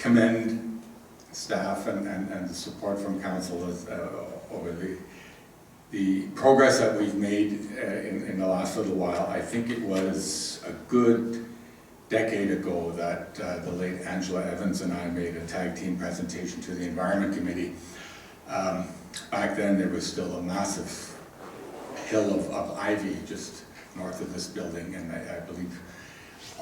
commend staff and the support from council over the progress that we've made in the last little while. I think it was a good decade ago that the late Angela Evans and I made a tag team presentation to the Environment Committee. Back then there was still a massive hill of ivy just north of this building, and I believe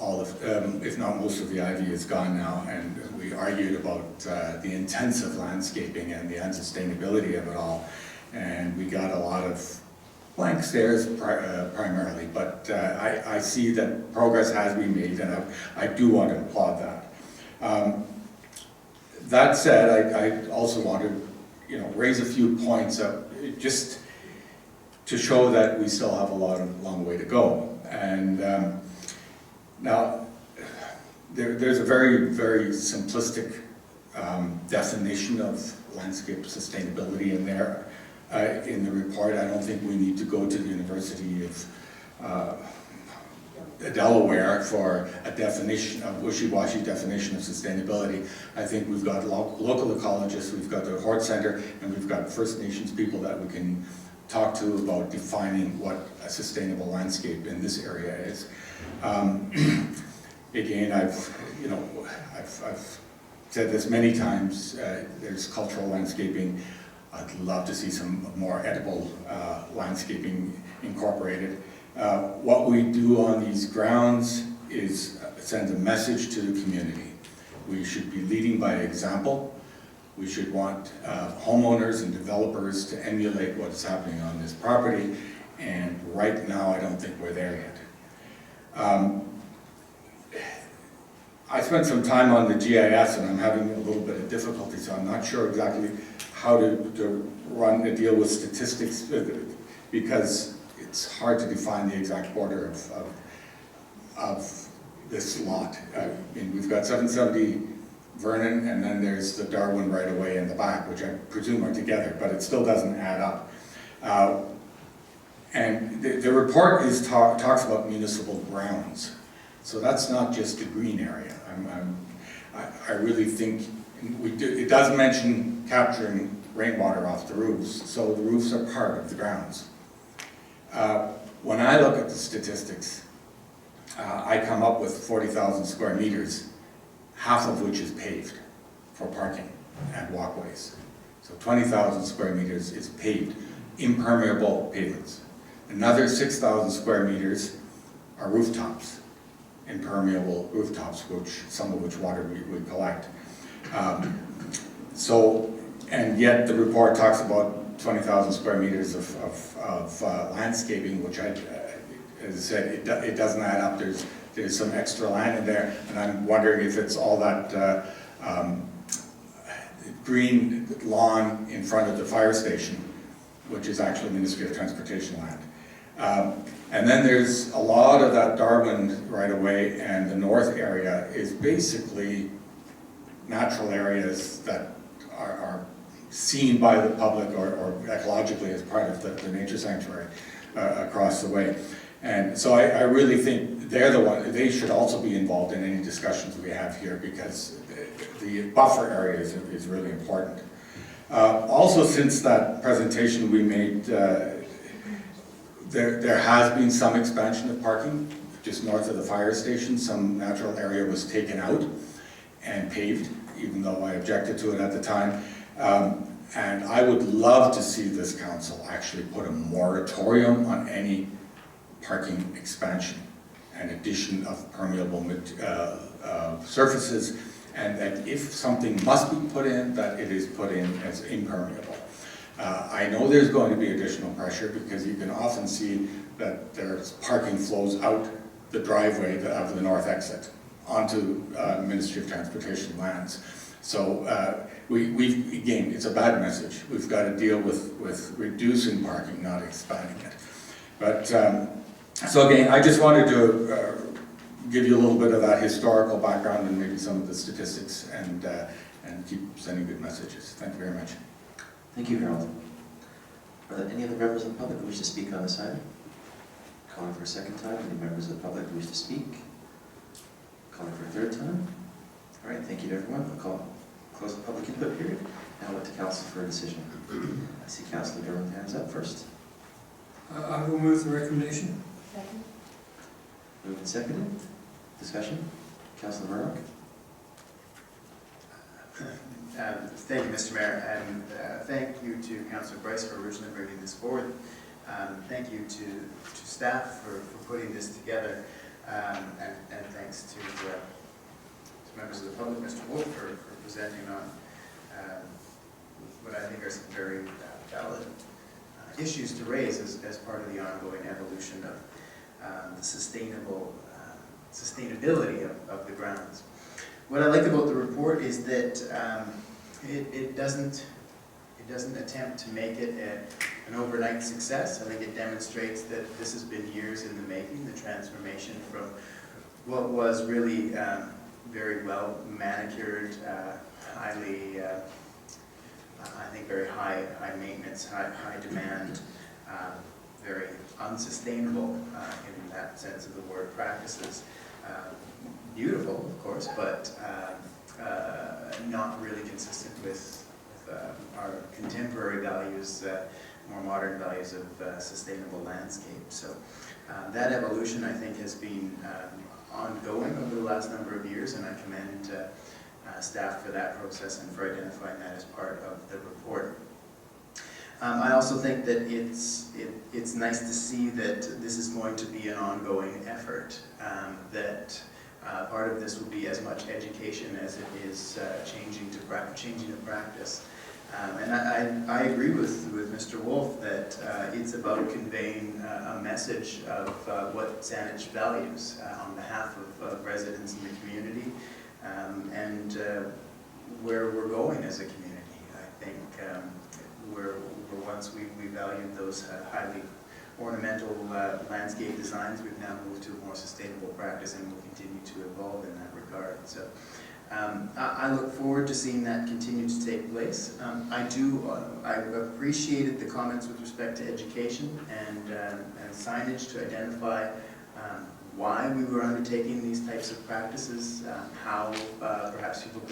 all of, if not most of the ivy is gone now, and we argued about the intensive landscaping and the unsustainability of it all, and we got a lot of blank stares primarily, but I see that progress has been made, and I do want to applaud that. That said, I also want to raise a few points up just to show that we still have a long way to go. And now, there's a very, very simplistic definition of landscape sustainability in there. In the report, I don't think we need to go to the University of Delaware for a definition, a wishy-washy definition of sustainability. I think we've got local ecologists, we've got the Hort Center, and we've got First Nations people that we can talk to about defining what a sustainable landscape in this area is. Again, I've said this many times, there's cultural landscaping. I'd love to see some more edible landscaping incorporated. What we do on these grounds is send a message to the community. We should be leading by example. We should want homeowners and developers to emulate what's happening on this property, and right now I don't think we're there yet. I spent some time on the GIS and I'm having a little bit of difficulty, so I'm not sure exactly how to run a deal with statistics, because it's hard to define the exact border of this lot. I mean, we've got 770 Vernon, and then there's the Darwin right away in the back, which I presume are together, but it still doesn't add up. And the report talks about municipal grounds. So that's not just the green area. I really think it does mention capturing rainwater off the roofs, so the roofs are part of the grounds. When I look at the statistics, I come up with 40,000 square meters, half of which is paved for parking and walkways. So 20,000 square meters is paved, impermeable pavements. Another 6,000 square meters are rooftops, impermeable rooftops, some of which water we collect. And yet the report talks about 20,000 square meters of landscaping, which as I said, it doesn't add up. There's some extra land in there, and I'm wondering if it's all that green lawn in front of the fire station, which is actually Ministry of Transportation land. And then there's a lot of that Darwin right away, and the north area is basically natural areas that are seen by the public or ecologically as part of the nature sanctuary across the way. And so I really think they should also be involved in any discussions we have here, because the buffer area is really important. Also, since that presentation we made, there has been some expansion of parking just north of the fire station. Some natural area was taken out and paved, even though I objected to it at the time. And I would love to see this council actually put a moratorium on any parking expansion and addition of permeable surfaces, and that if something must be put in, that it is put in as impermeable. I know there's going to be additional pressure, because you can often see that there's parking flows out the driveway of the north exit onto Ministry of Transportation lands. So again, it's a bad message. We've got to deal with reducing parking, not expanding it. But so again, I just wanted to give you a little bit of that historical background and maybe some of the statistics, and keep sending good messages. Thank you very much. Thank you, Harold. Are there any other members of the public who wish to speak on this item? Calling for a second time. Any members of the public who wish to speak? Calling for a third time. All right, thank you to everyone. I'll close the public input period. Now look to council for a decision. I see Councilor Durham's hands up first. I will move the recommendation. Second. Moved and seconded. Discussion? Councilor Murdoch? Thank you, Mr. Mayor, and thank you to Councilor Bryce for originally bringing this forward. Thank you to staff for putting this together, and thanks to members of the public, Mr. Wolf, for presenting on what I think are some very valid issues to raise as part of the ongoing evolution of the sustainability of the grounds. What I like about the report is that it doesn't attempt to make it an overnight success. I think it demonstrates that this has been years in the making, the transformation from what was really very well manicured, highly, I think very high maintenance, high demand, very unsustainable in that sense of the word practices. Beautiful, of course, but not really consistent with our contemporary values, more modern values of sustainable landscape. So that evolution, I think, has been ongoing over the last number of years, and I commend staff for that process and for identifying that as part of the report. I also think that it's nice to see that this is going to be an ongoing effort, that part of this will be as much education as it is changing of practice. And I agree with Mr. Wolf that it's about conveying a message of what Saanich values on behalf of residents in the community, and where we're going as a community. I think where once we valued those highly ornamental landscape designs, we've now moved to a more sustainable practice, and will continue to evolve in that regard. So I look forward to seeing that continue to take place. I appreciated the comments with respect to education and signage to identify why we were undertaking these types of practices, how perhaps people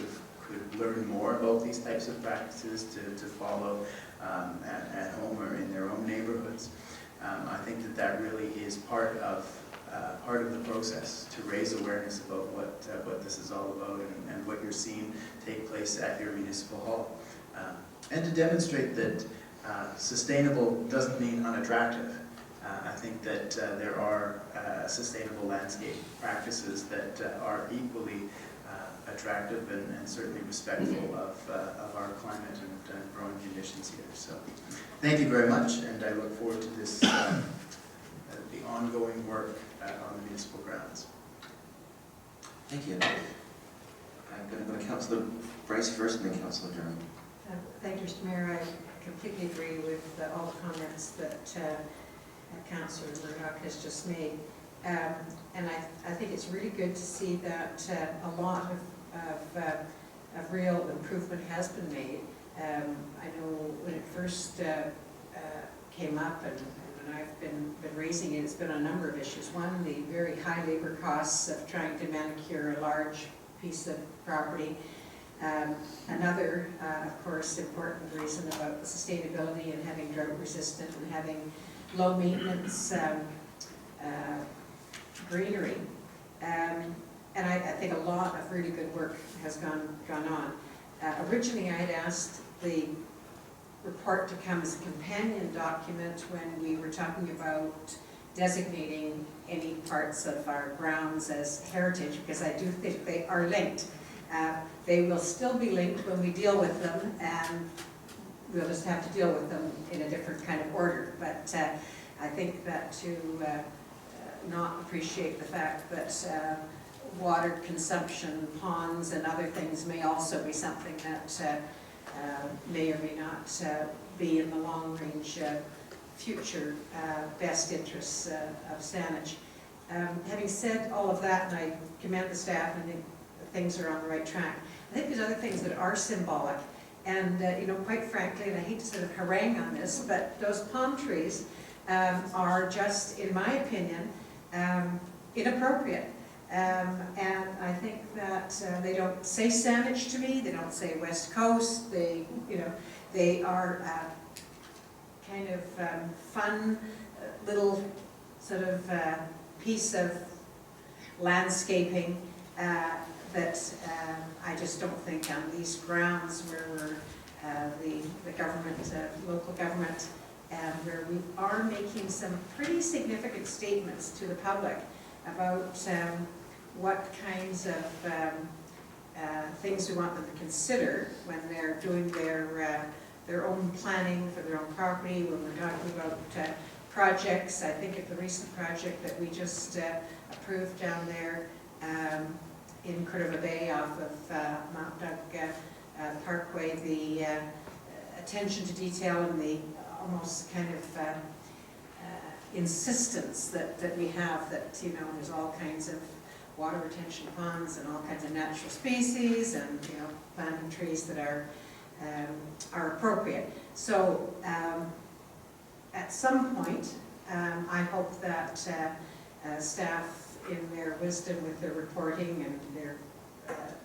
could learn more about these types of practices to follow at home or in their own neighborhoods. I think that really is part of the process to raise awareness about what this is all about, and what you're seeing take place at your municipal hall, and to demonstrate that sustainable doesn't mean unattractive. I think that there are sustainable landscape practices that are equally attractive and certainly respectful of our climate and growing conditions here. So thank you very much, and I look forward to this the ongoing work on the municipal grounds. Thank you. I'm going to go to Councilor Bryce first, and then Councilor Durham. Thank you, Mr. Mayor. I completely agree with all the comments that Councillor Murdoch has just made. And I think it's really good to see that a lot of real improvement has been made. I know when it first came up, and when I've been raising it, it's been a number of issues. One, the very high labor costs of trying to manicure a large piece of property. Another, of course, important reason about the sustainability and having drought resistant and having low maintenance greenery. And I think a lot of really good work has gone on. Originally, I had asked the report to come as a companion document when we were talking about designating any parts of our grounds as heritage, because I do think they are linked. They will still be linked when we deal with them, and we'll just have to deal with them in a different kind of order. But I think that to not appreciate the fact that water consumption, ponds and other things may also be something that may or may not be in the long-range future best interests of Saanich. Having said all of that, and I commend the staff and think things are on the right track, I think there's other things that are symbolic. And you know, quite frankly, and I hate to sort of harangue on this, but those palm trees are just, in my opinion, inappropriate. And I think that they don't say Saanich to me, they don't say West Coast, they, you know, they are kind of fun little sort of piece of landscaping that I just don't think on these grounds where we're the government, local government, where we are making some pretty significant statements to the public about what kinds of things we want them to consider when they're doing their own planning for their own property, when we're talking about projects. I think of the recent project that we just approved down there in Cordova Bay off of Mount Doug Parkway, the attention to detail and the almost kind of insistence that we have that, you know, there's all kinds of water retention ponds and all kinds of natural species and, you know, planting trees that are appropriate. So at some point, I hope that staff in their wisdom with their reporting and their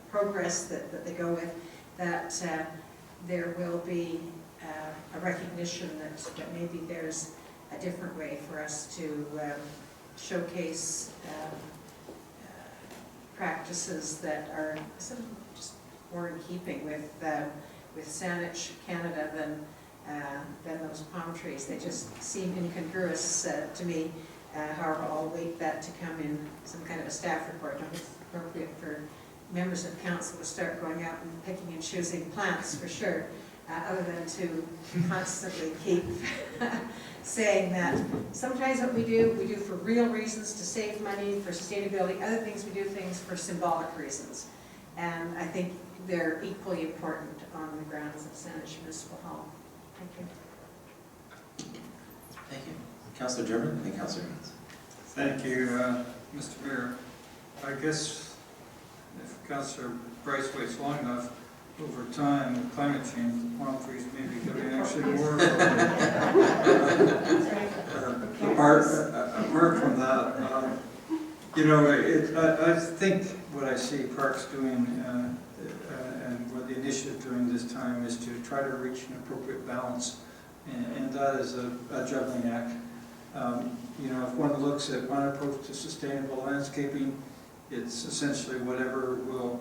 progress that they go with, that there will be a recognition that maybe there's a different way for us to showcase practices that are sort of just more in keeping with Saanich Canada than those palm trees. They just seem incongruous to me. However, I'll wait that to come in some kind of a staff report. Not appropriate for members of council to start going out and picking and choosing plants for sure, other than to constantly keep saying that sometimes what we do for real reasons, to save money, for sustainability. Other things, we do things for symbolic reasons. And I think they're equally important on the grounds of Saanich Municipal Hall. Thank you. Thank you. Councillor German and then Councillor Haynes. Thank you, Mr. Mayor. I guess if Councillor Bryce waits long enough, over time, with climate change, the palm trees may be getting actually more. Apart from that, you know, I think what I see Parks doing and what the initiative doing this time is to try to reach an appropriate balance, and that is a juggling act. You know, if one looks at one approach to sustainable landscaping, it's essentially whatever will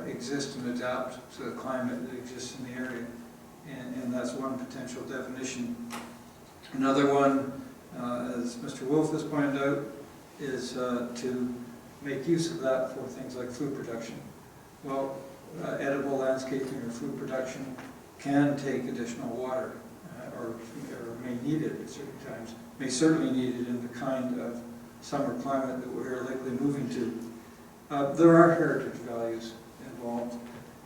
exist and adapt to the climate that exists in the area. And that's one potential definition. Another one, as Mr. Wolf has pointed out, is to make use of that for things like food production. Well, edible landscaping or food production can take additional water, or may need it at certain times, may certainly need it in the kind of summer climate that we're likely moving to. There are heritage values involved,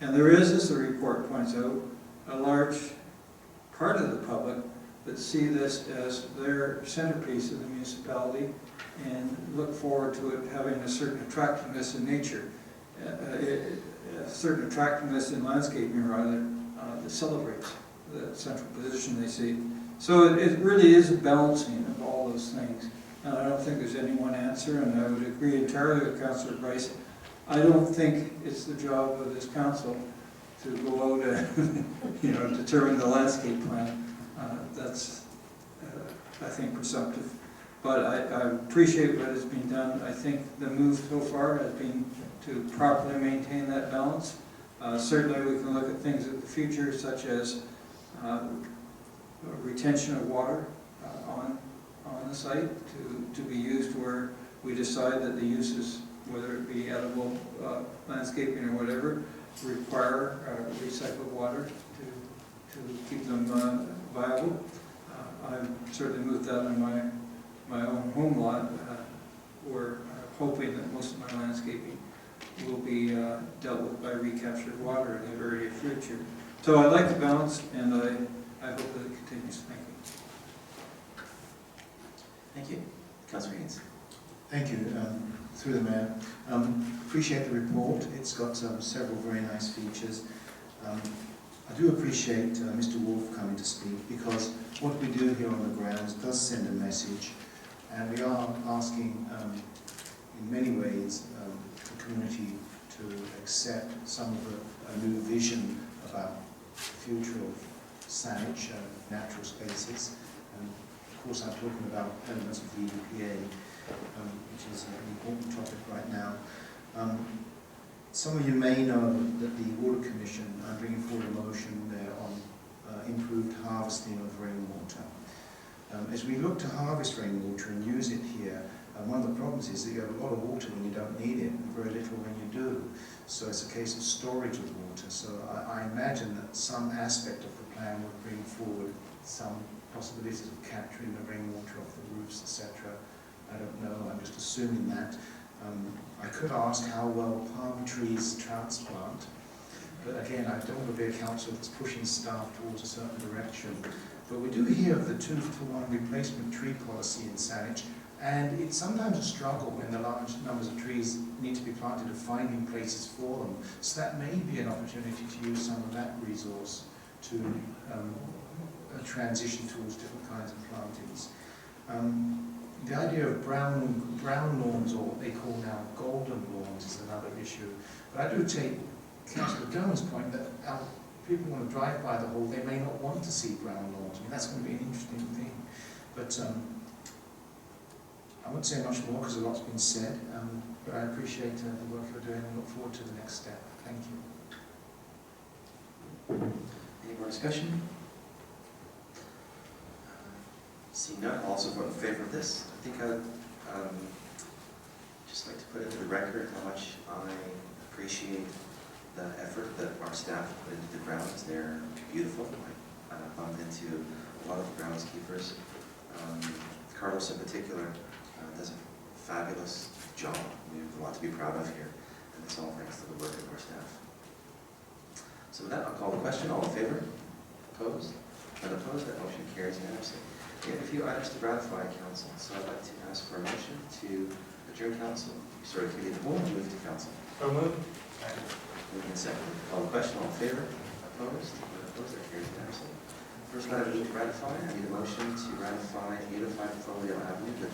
and there is, as the report points out, a large part of the public that see this as their centerpiece of the municipality and look forward to it having a certain attractiveness in nature, a certain attractiveness in landscaping, rather, that celebrates the central position they see. So it really is a balancing of all those things. And I don't think there's any one answer, and I would agree entirely with Councillor Bryce. I don't think it's the job of this council to go out and you know, determine the landscape plan. That's, I think, presumptive. But I appreciate what has been done. I think the move so far has been to properly maintain that balance. Certainly we can look at things in the future, such as retention of water on the site to be used where we decide that the uses, whether it be edible landscaping or whatever, require recycled water to keep them viable. I've certainly moved that in my own home lot, where I'm hoping that most of my landscaping will be dealt with by recaptured water in the very near future. So I like the balance, and I hope that it continues. Thank you. Thank you. Councillor Haynes. Thank you, through the Mayor. Appreciate the report. It's got several very nice features. I do appreciate Mr. Wolf coming to speak, because what we do here on the grounds does send a message, and we are asking in many ways, the community to accept some of a new vision about the future of Saanich and natural spaces. And of course, I'm talking about elements of the EPA, which is an important topic right now. Some of you may know that the Water Commission, I'm bringing forward a motion there on improved harvesting of rainwater. As we look to harvest rainwater and use it here, one of the problems is that you have a lot of water when you don't need it, and very little when you do. So it's a case of storage of water. So I imagine that some aspect of the plan would bring forward some possibilities of capturing the rainwater off the roofs, etc. I don't know, I'm just assuming that. I could ask how well palm trees transplant, but again, I don't want to be a council that's pushing staff towards a certain direction. But we do hear of the 2-to-1 replacement tree policy in Saanich, and it's sometimes a struggle when the large numbers of trees need to be planted of finding places for them. So that may be an opportunity to use some of that resource to transition towards different kinds of plantings. The idea of brown lawns, or what they call now golden lawns, is another issue. But I do take Councillor Durham's point that people want to drive by the hall, they may not want to see brown lawns. I mean, that's going to be an interesting thing. But I won't say much more because a lot's been said, but I appreciate the work you're doing and look forward to the next step. Thank you. Any more discussion? Seeing none, also vote in favor of this. I think I'd just like to put into the record how much I appreciate the effort that our staff put into the grounds. They're beautiful. I bumped into a lot of the groundskeepers. Carlos in particular does a fabulous job. We have a lot to be proud of here, and it's all thanks to the work of our staff. So with that, I'll call the question. All in favor? Opposed? Unopposed? That motion carries unanimously. We have a few items to ratify, Council, so I'd like to ask for a motion to adjourn Council, sort of committee of the whole, and move to Council. So moved. Moving in second. Call the question. All in favor? Opposed? Unopposed? That carries unanimously. First item we need to ratify. I need a motion to ratify Unified Folio Avenue, the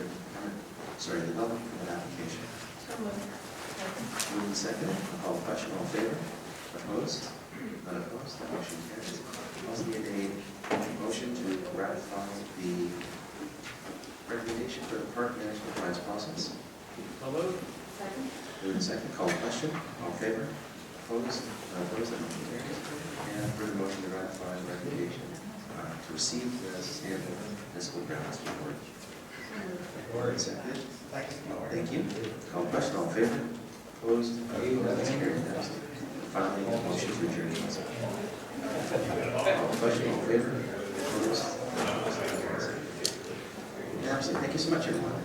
development permit application. So moved. Moving in second. Call the question. All in favor? Opposed? Unopposed? That motion carries. We also need a motion to ratify the recommendation for the park management plans process. So moved. Second? Moving in second. Call the question. All in favor? Opposed? Unopposed? That motion carries. And for the motion to ratify the recommendation to receive the sustainable municipal grounds report. Moving in second. Thank you. Call the question. All in favor? Opposed? Unopposed? That's carried. Finally, a motion to adjourn. Call the question. All in favor? Opposed? Absolutely. Thank you so much, everyone.